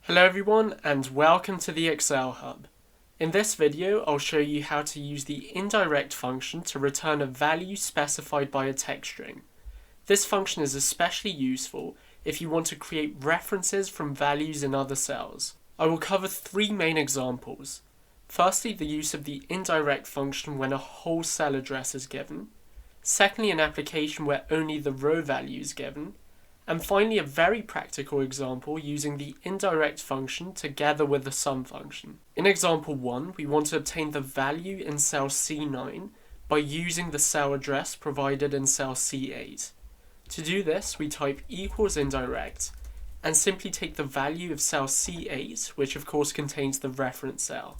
Hello everyone and welcome to the Excel Hub. In this video I'll show you how to use the indirect function to return a value specified by a text string. This function is especially useful if you want to create references from values in other cells. I will cover three main examples. Firstly, the use of the indirect function when a whole cell address is given. Secondly, an application where only the row value is given. And finally, a very practical example using the indirect function together with the sum function. In example 1, we want to obtain the value in cell C9 by using the cell address provided in cell C8. To do this, we type equals indirect and simply take the value of cell C8, which of course contains the reference cell.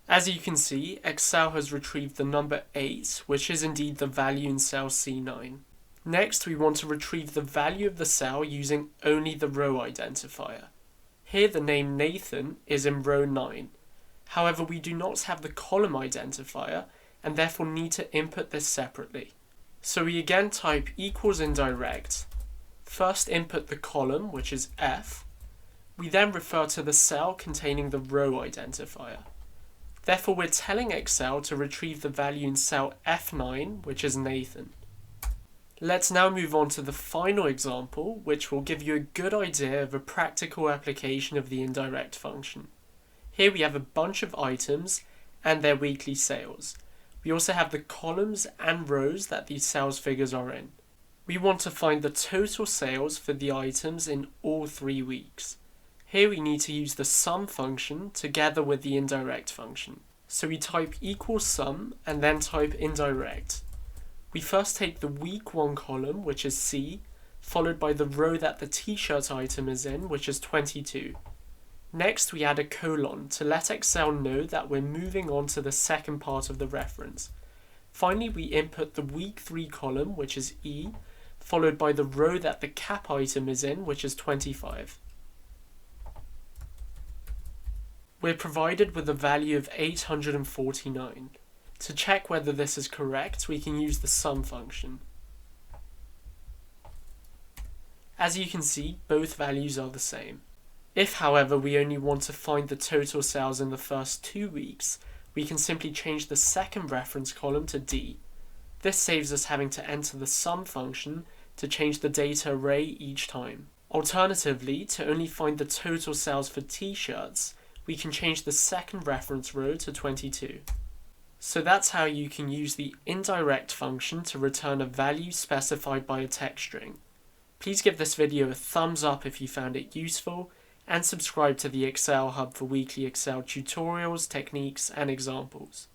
As you can see, Excel has retrieved the number 8, which is indeed the value in cell C9. Next, we want to retrieve the value of the cell using only the row identifier. Here the name Nathan is in row 9. However, we do not have the column identifier and therefore need to input this separately. So we again type equals indirect. First input the column, which is F. We then refer to the cell containing the row identifier. Therefore, we're telling Excel to retrieve the value in cell F9, which is Nathan. Let's now move on to the final example, which will give you a good idea of a practical application of the indirect function. Here we have a bunch of items and their weekly sales. We also have the columns and rows that these sales figures are in. We want to find the total sales for the items in all 3 weeks. Here we need to use the sum function together with the indirect function. So we type equals sum and then type indirect. We first take the week 1 column, which is C, followed by the row that the t-shirt item is in, which is 22. Next, we add a colon to let Excel know that we're moving on to the second part of the reference. Finally, we input the week 3 column, which is E, followed by the row that the cap item is in, which is 25. We're provided with a value of 849. To check whether this is correct, we can use the sum function. As you can see, both values are the same. If, however, we only want to find the total sales in the first 2 weeks, we can simply change the second reference column to D. This saves us having to enter the sum function to change the data array each time. Alternatively, to only find the total sales for t-shirts, we can change the second reference row to 22. So that's how you can use the indirect function to return a value specified by a text string. Please give this video a thumbs up if you found it useful, and subscribe to the Excel Hub for weekly Excel tutorials, techniques, and examples.